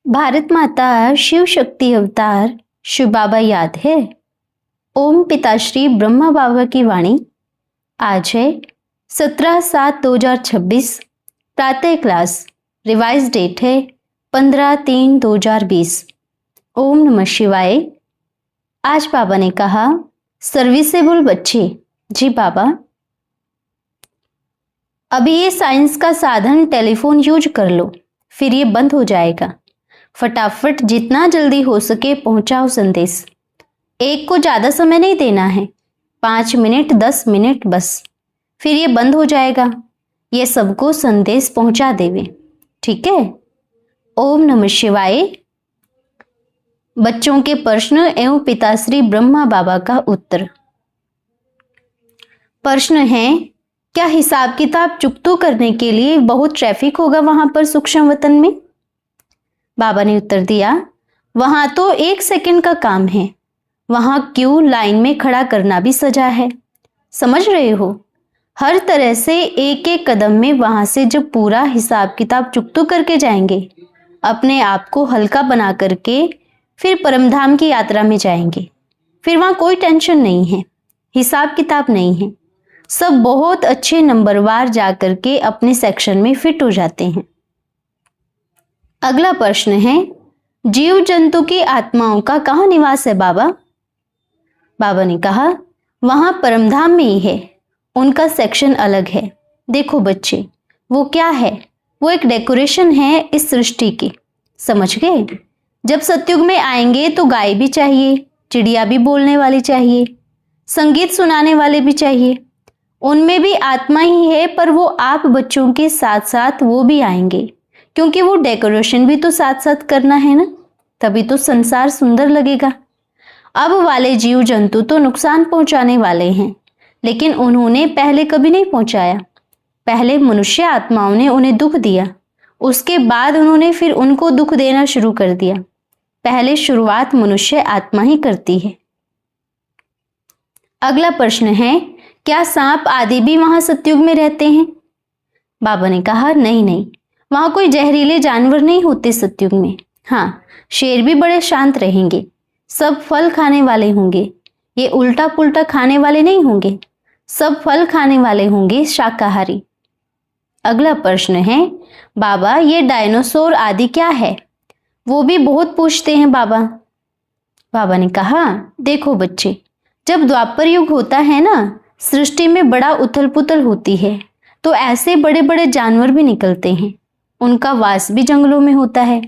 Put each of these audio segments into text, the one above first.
भारत माता शिव शक्ति अवतार शिव बाबा याद है। ओम पिताश्री ब्रह्मा बाबा की वाणी। आज है 17/7/2026। प्रातः क्लास। रिवाइज डेट है 15/3/2020। ओम नमः शिवाय। आज बाबा ने कहा, सर्विसेबल बच्चे। जी बाबा, अभी ये साइंस का साधन टेलीफोन यूज कर लो, फिर ये बंद हो जाएगा। फटाफट जितना जल्दी हो सके पहुंचाओ संदेश। एक को ज़्यादा समय नहीं देना है, 5 मिनट 10 मिनट बस, फिर ये बंद हो जाएगा। ये सबको संदेश पहुंचा देवे, ठीक है। ओम नमः शिवाय। बच्चों के प्रश्न एवं पिताश्री ब्रह्मा बाबा का उत्तर। प्रश्न है, क्या हिसाब किताब चुकतू करने के लिए बहुत ट्रैफिक होगा वहां पर सूक्ष्म वतन में? बाबा ने उत्तर दिया, वहां तो 1 सेकंड का काम है, वहां क्यों लाइन में खड़ा करना भी सजा है। समझ रहे हो? हर तरह से एक एक कदम में वहां से जब पूरा हिसाब किताब चुकतू करके जाएंगे, अपने आप को हल्का बना करके फिर परमधाम की यात्रा में जाएंगे। फिर वहां कोई टेंशन नहीं है, हिसाब किताब नहीं है, सब बहुत अच्छे नंबरवार जा करके अपने सेक्शन में फिट हो जाते हैं। अगला प्रश्न है, जीव जंतु की आत्माओं का कहाँ निवास है बाबा? बाबा ने कहा, वहां परमधाम में ही है, उनका सेक्शन अलग है। देखो बच्चे, वो क्या है? वो एक डेकोरेशन है इस सृष्टि की, समझ गए? जब सतयुग में आएंगे तो गाय भी चाहिए, चिड़िया भी बोलने वाली चाहिए, संगीत सुनाने वाले भी चाहिए। उनमें भी आत्मा ही है, पर वो आप बच्चों के साथ साथ वो भी आएंगे, क्योंकि वो डेकोरेशन भी तो साथ साथ करना है ना, तभी तो संसार सुंदर लगेगा। अब वाले जीव जंतु तो नुकसान पहुंचाने वाले हैं, लेकिन उन्होंने पहले कभी नहीं पहुंचाया। पहले मनुष्य आत्माओं ने उन्हें दुख दिया, उसके बाद उन्होंने फिर उनको दुख देना शुरू कर दिया। पहले शुरुआत मनुष्य आत्मा ही करती है। अगला प्रश्न है, क्या सांप आदि भी वहां सतयुग में रहते हैं? बाबा ने कहा, नहीं नहीं, वहां कोई जहरीले जानवर नहीं होते सतयुग में। हाँ, शेर भी बड़े शांत रहेंगे, सब फल खाने वाले होंगे। ये उल्टा पुल्टा खाने वाले नहीं होंगे, सब फल खाने वाले होंगे, शाकाहारी। अगला प्रश्न है, बाबा ये डायनासोर आदि क्या है? वो भी बहुत पूछते हैं बाबा। बाबा ने कहा, देखो बच्चे, जब द्वापर युग होता है ना, सृष्टि में बड़ा उथल पुथल होती है, तो ऐसे बड़े बड़े जानवर भी निकलते हैं। उनका वास भी जंगलों में होता है,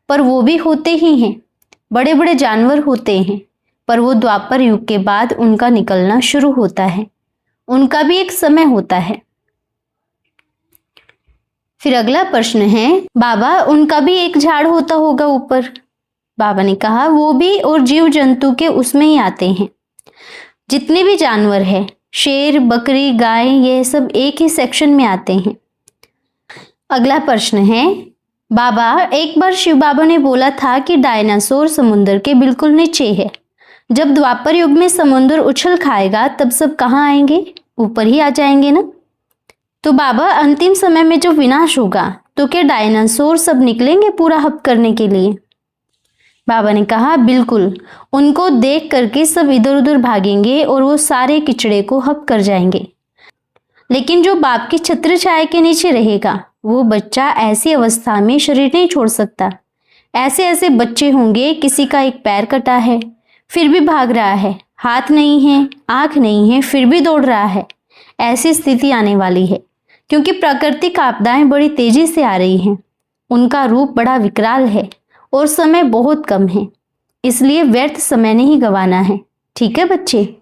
पर वो भी होते ही हैं, बड़े बड़े जानवर होते हैं, पर वो द्वापर युग के बाद उनका निकलना शुरू होता है। उनका भी एक समय होता है। फिर अगला प्रश्न है, बाबा उनका भी एक झाड़ होता होगा ऊपर? बाबा ने कहा, वो भी और जीव जंतु के उसमें ही आते हैं। जितने भी जानवर है, शेर बकरी गाय, ये सब एक ही सेक्शन में आते हैं। अगला प्रश्न है, बाबा एक बार शिव बाबा ने बोला था कि डायनासोर समुद्र के बिल्कुल नीचे है। जब द्वापर युग में समुद्र उछल खाएगा तब सब कहाँ आएंगे? ऊपर ही आ जाएंगे ना। तो बाबा अंतिम समय में जब विनाश होगा तो क्या डायनासोर सब निकलेंगे पूरा हप करने के लिए? बाबा ने कहा, बिल्कुल, उनको देख करके सब इधर उधर भागेंगे और वो सारे किचड़े को हप कर जाएंगे। लेकिन जो बाप की छत्र छाया के नीचे रहेगा, वो बच्चा ऐसी अवस्था में शरीर नहीं छोड़ सकता। ऐसे ऐसे बच्चे होंगे, किसी का एक पैर कटा है फिर भी भाग रहा है, हाथ नहीं है आंख नहीं है फिर भी दौड़ रहा है। ऐसी स्थिति आने वाली है, क्योंकि प्राकृतिक आपदाएं बड़ी तेजी से आ रही हैं। उनका रूप बड़ा विकराल है और समय बहुत कम है, इसलिए व्यर्थ समय नहीं गंवाना है, ठीक है बच्चे?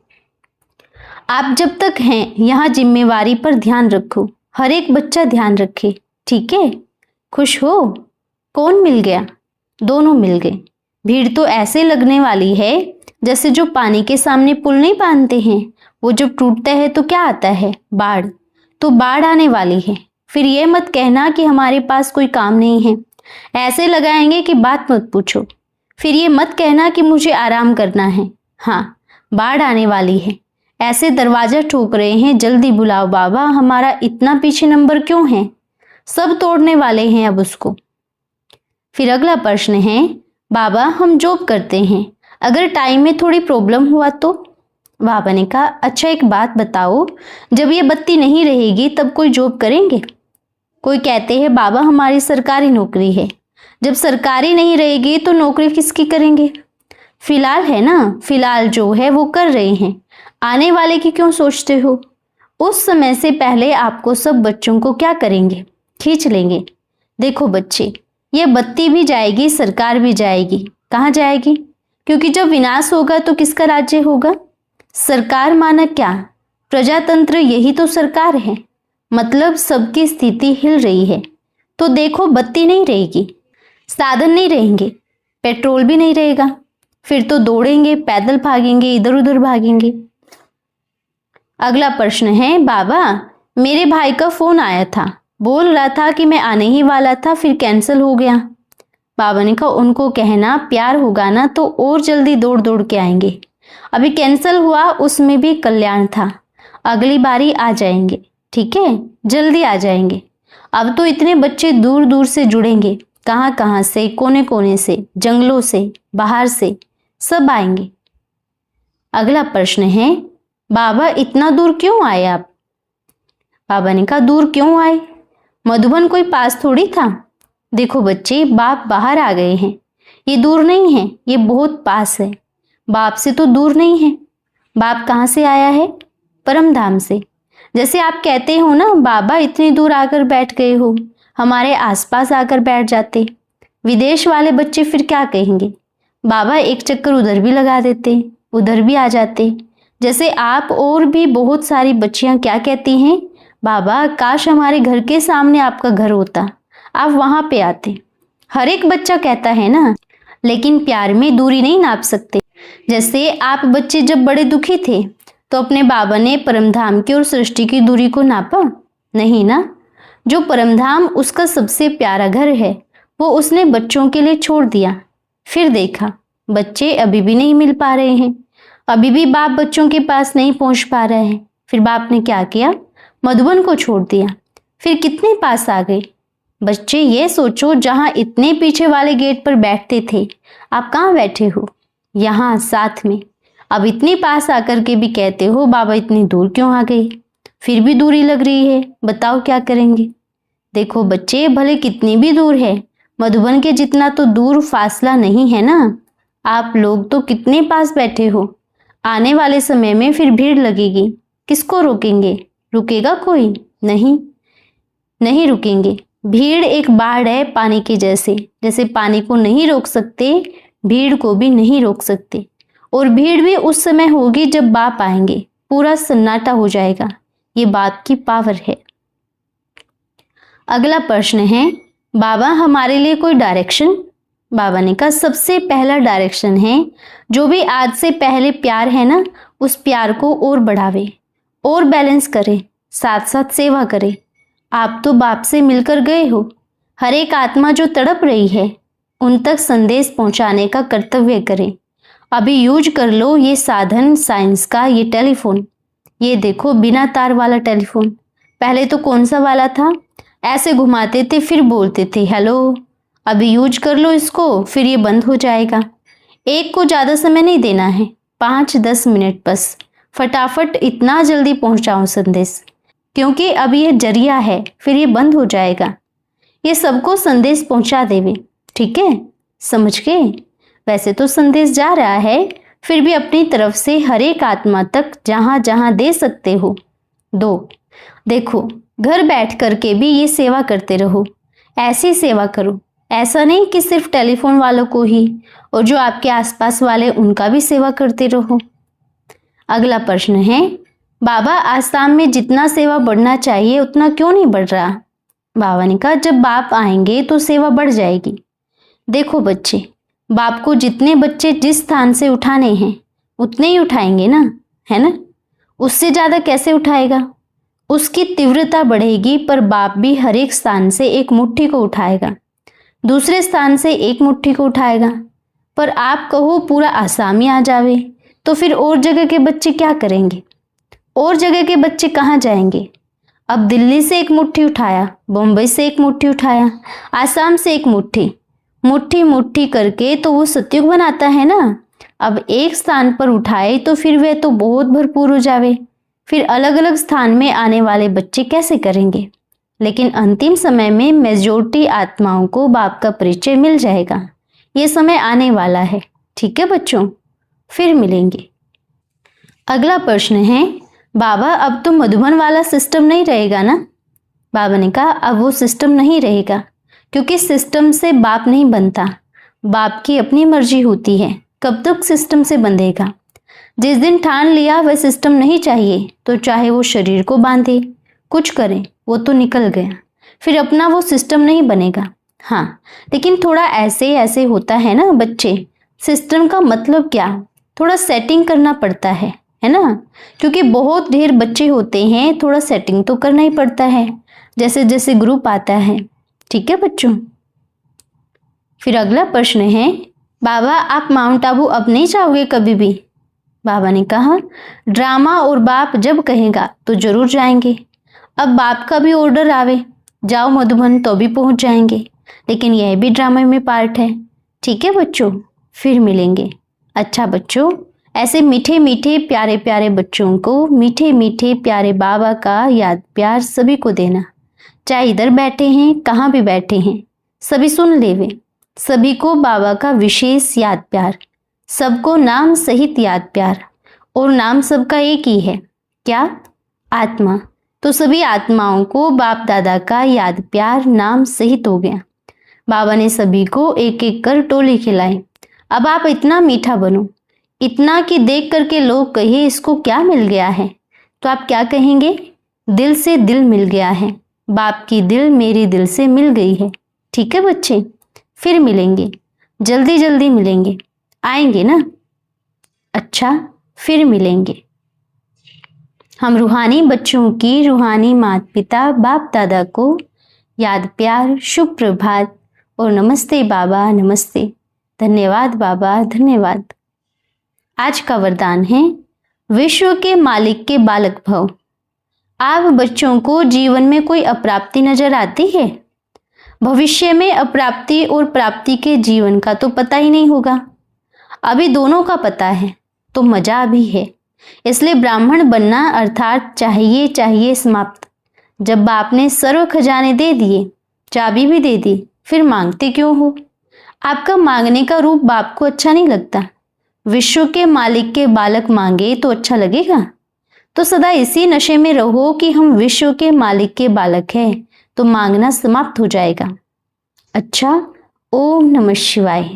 आप जब तक हैं यहाँ जिम्मेवारी पर ध्यान रखो, हर एक बच्चा ध्यान रखे, ठीक है? खुश हो? कौन मिल गया? दोनों मिल गए। भीड़ तो ऐसे लगने वाली है जैसे जो पानी के सामने पुल नहीं बांधते हैं, वो जब टूटता है तो क्या आता है? बाढ़। तो बाढ़ आने वाली है। फिर ये मत कहना कि हमारे पास कोई काम नहीं है, ऐसे लगाएंगे कि बात मत पूछो। फिर ये मत कहना कि मुझे आराम करना है। हाँ, बाढ़ आने वाली है, ऐसे दरवाजा ठोक रहे हैं, जल्दी बुलाओ बाबा, हमारा इतना पीछे नंबर क्यों है? सब तोड़ने वाले हैं अब उसको। फिर अगला प्रश्न है, बाबा हम जॉब करते हैं, अगर टाइम में थोड़ी प्रॉब्लम हुआ तो? बाबा ने कहा, अच्छा एक बात बताओ, जब ये बत्ती नहीं रहेगी तब कोई जॉब करेंगे? कोई कहते हैं बाबा हमारी सरकारी नौकरी है, जब सरकारी नहीं रहेगी तो नौकरी किसकी करेंगे? फिलहाल है ना, फिलहाल जो है वो कर रहे हैं, आने वाले की क्यों सोचते हो? उस समय से पहले आपको सब बच्चों को क्या करेंगे? खींच लेंगे। देखो बच्चे, ये बत्ती भी जाएगी, सरकार भी जाएगी। कहाँ जाएगी? क्योंकि जब विनाश होगा तो किसका राज्य होगा? सरकार माना क्या? प्रजातंत्र, यही तो सरकार है। मतलब सबकी स्थिति हिल रही है। तो देखो बत्ती नहीं रहेगी, साधन नहीं रहेंगे, पेट्रोल भी नहीं रहेगा, फिर तो दौड़ेंगे, पैदल भागेंगे, इधर उधर भागेंगे। अगला प्रश्न है, बाबा मेरे भाई का फोन आया था, बोल रहा था कि मैं आने ही वाला था, फिर कैंसिल हो गया। बाबा ने कहा, उनको कहना प्यार होगा ना तो और जल्दी दौड़ दौड़ के आएंगे। अभी कैंसिल हुआ, उसमें भी कल्याण था, अगली बारी आ जाएंगे, ठीक है, जल्दी आ जाएंगे। अब तो इतने बच्चे दूर दूर से जुड़ेंगे, कहाँ कहाँ से, कोने कोने से, जंगलों से, बाहर से, सब आएंगे। अगला प्रश्न है, बाबा इतना दूर क्यों आए आप? बाबा ने कहा, दूर क्यों आए? मधुबन कोई पास थोड़ी था। देखो बच्चे, बाप बाहर आ गए हैं, ये दूर नहीं है, ये बहुत पास है। बाप से तो दूर नहीं है। बाप कहाँ से आया है? परम धाम से। जैसे आप कहते हो ना, बाबा इतनी दूर आकर बैठ गए हो, हमारे आसपास आकर बैठ जाते, विदेश वाले बच्चे फिर क्या कहेंगे? बाबा एक चक्कर उधर भी लगा देते, उधर भी आ जाते। जैसे आप और भी बहुत सारी बच्चियां क्या कहती हैं, बाबा काश हमारे घर के सामने आपका घर होता, आप वहां पे आते। हर एक बच्चा कहता है ना, लेकिन प्यार में दूरी नहीं नाप सकते। जैसे आप बच्चे जब बड़े दुखी थे तो अपने बाबा ने परमधाम की और सृष्टि की दूरी को नापा? नहीं ना। जो परमधाम उसका सबसे प्यारा घर है, वो उसने बच्चों के लिए छोड़ दिया। फिर देखा बच्चे अभी भी नहीं मिल पा रहे हैं, अभी भी बाप बच्चों के पास नहीं पहुंच पा रहे हैं। फिर बाप ने क्या किया? मधुबन को छोड़ दिया। फिर कितने पास आ गए। बच्चे ये सोचो, जहां इतने पीछे वाले गेट पर बैठते थे, आप कहाँ बैठे हो? यहाँ साथ में। अब इतने पास आकर के भी कहते हो बाबा इतनी दूर क्यों आ गए? फिर भी दूरी लग रही है, बताओ क्या करेंगे? देखो बच्चे, भले कितनी भी दूर है, मधुबन के जितना तो दूर फासला नहीं है ना। आप लोग तो कितने पास बैठे हो। आने वाले समय में फिर भीड़ लगेगी, किसको रोकेंगे? रुकेगा कोई? नहीं, नहीं रुकेंगे। भीड़ एक बाढ़ है पानी के जैसे, जैसे पानी को नहीं रोक सकते, भीड़ को भी नहीं रोक सकते। और भीड़ भी उस समय होगी जब बाप आएंगे, पूरा सन्नाटा हो जाएगा। ये बाप की पावर है। अगला प्रश्न है, बाबा हमारे लिए कोई डायरेक्शन? बाबा ने कहा, सबसे पहला डायरेक्शन है, जो भी आज से पहले प्यार है ना, उस प्यार को और बढ़ावे और बैलेंस करे, साथ साथ सेवा करे। आप तो बाप से मिलकर गए हो, हर एक आत्मा जो तड़प रही है उन तक संदेश पहुंचाने का कर्तव्य करें। अभी यूज कर लो ये साधन साइंस का, ये टेलीफोन। ये देखो बिना तार वाला टेलीफोन। पहले तो कौन सा वाला था, ऐसे घुमाते थे फिर बोलते थे हेलो। अभी यूज कर लो इसको, फिर ये बंद हो जाएगा। एक को ज़्यादा समय नहीं देना है, 5-10 मिनट बस, फटाफट इतना जल्दी पहुंचाओ संदेश, क्योंकि अब ये जरिया है, फिर ये बंद हो जाएगा। ये सबको संदेश पहुंचा देवे, ठीक है, समझ गए? वैसे तो संदेश जा रहा है, फिर भी अपनी तरफ से हर एक आत्मा तक जहां जहां दे सकते हो दो। देखो घर बैठ करके भी ये सेवा करते रहो, ऐसी सेवा करो। ऐसा नहीं कि सिर्फ टेलीफोन वालों को ही, और जो आपके आसपास वाले उनका भी सेवा करते रहो। अगला प्रश्न है, बाबा आसाम में जितना सेवा बढ़ना चाहिए उतना क्यों नहीं बढ़ रहा? बाबा ने कहा, जब बाप आएंगे तो सेवा बढ़ जाएगी। देखो बच्चे, बाप को जितने बच्चे जिस स्थान से उठाने हैं उतने ही उठाएंगे ना, है ना? उससे ज़्यादा कैसे उठाएगा? उसकी तीव्रता बढ़ेगी, पर बाप भी हर एक स्थान से एक मुट्ठी को उठाएगा, दूसरे स्थान से एक मुट्ठी को उठाएगा। पर आप कहो पूरा आसाम ही आ जावे, तो फिर और जगह के बच्चे क्या करेंगे? और जगह के बच्चे कहाँ जाएंगे? अब दिल्ली से एक मुट्ठी उठाया, बम्बई से एक मुट्ठी उठाया, आसाम से एक मुट्ठी, मुट्ठी मुट्ठी करके तो वो सतयुग बनाता है ना। अब एक स्थान पर उठाए तो फिर वह तो बहुत भरपूर हो जावे, फिर अलग अलग स्थान में आने वाले बच्चे कैसे करेंगे। लेकिन अंतिम समय में मेजॉरिटी आत्माओं को बाप का परिचय मिल जाएगा। ये समय आने वाला है। ठीक है बच्चों, फिर मिलेंगे। अगला प्रश्न है, बाबा अब तो मधुबन वाला सिस्टम नहीं रहेगा ना। बाबा ने कहा अब वो सिस्टम नहीं रहेगा, क्योंकि सिस्टम से बाप नहीं बनता। बाप की अपनी मर्जी होती है, कब तक सिस्टम से बंधेगा। जिस दिन ठान लिया वह सिस्टम नहीं चाहिए तो चाहे वो शरीर को बांधे कुछ करे, वो तो निकल गया, फिर अपना वो सिस्टम नहीं बनेगा। हाँ, लेकिन थोड़ा ऐसे ऐसे होता है ना बच्चे। सिस्टम का मतलब क्या, थोड़ा सेटिंग करना पड़ता है ना, क्योंकि बहुत ढेर बच्चे होते हैं, थोड़ा सेटिंग तो करना ही पड़ता है जैसे जैसे ग्रुप आता है। ठीक है बच्चों। फिर अगला प्रश्न है, बाबा आप माउंट आबू अब नहीं जाओगे कभी भी। बाबा ने कहा ड्रामा और बाप जब कहेगा तो जरूर जाएंगे। अब बाप का भी ऑर्डर आवे जाओ मधुबन तो भी पहुंच जाएंगे, लेकिन यह भी ड्रामा में पार्ट है। ठीक है बच्चों, फिर मिलेंगे। अच्छा बच्चों, ऐसे मीठे मीठे प्यारे प्यारे बच्चों को मीठे मीठे प्यारे बाबा का याद प्यार सभी को देना। चाहे इधर बैठे हैं, कहाँ भी बैठे हैं, सभी सुन लेवे। सभी को बाबा का विशेष याद प्यार, सबको नाम सहित याद प्यार। और नाम सबका एक ही है, क्या, आत्मा। तो सभी आत्माओं को बाप दादा का याद प्यार नाम सहित हो गया। बाबा ने सभी को एक एक कर टोली खिलाई। अब आप इतना मीठा बनो, इतना कि देख करके लोग कहे इसको क्या मिल गया है, तो आप क्या कहेंगे, दिल से दिल मिल गया है। बाप की दिल मेरी दिल से मिल गई है। ठीक है बच्चे, फिर मिलेंगे, जल्दी जल्दी मिलेंगे, आएंगे ना। अच्छा, फिर मिलेंगे। हम रूहानी बच्चों की रूहानी माता पिता बाप दादा को याद प्यार, शुभ प्रभात और नमस्ते बाबा नमस्ते। धन्यवाद बाबा धन्यवाद। आज का वरदान है, विश्व के मालिक के बालक भव। आप बच्चों को जीवन में कोई अप्राप्ति नजर आती है? भविष्य में अप्राप्ति और प्राप्ति के जीवन का तो पता ही नहीं होगा। अभी दोनों का पता है तो मजा भी है। इसलिए ब्राह्मण बनना अर्थात चाहिए चाहिए समाप्त। जब बाप ने सर्व खजाने दे दिए, चाबी भी दे दी, फिर मांगते क्यों हो? आपका मांगने का रूप बाप को अच्छा नहीं लगता। विश्व के मालिक के बालक मांगे तो अच्छा लगेगा? तो सदा इसी नशे में रहो कि हम विश्व के मालिक के बालक हैं, तो मांगना समाप्त हो जाएगा। अच्छा, ओम नमः शिवाय।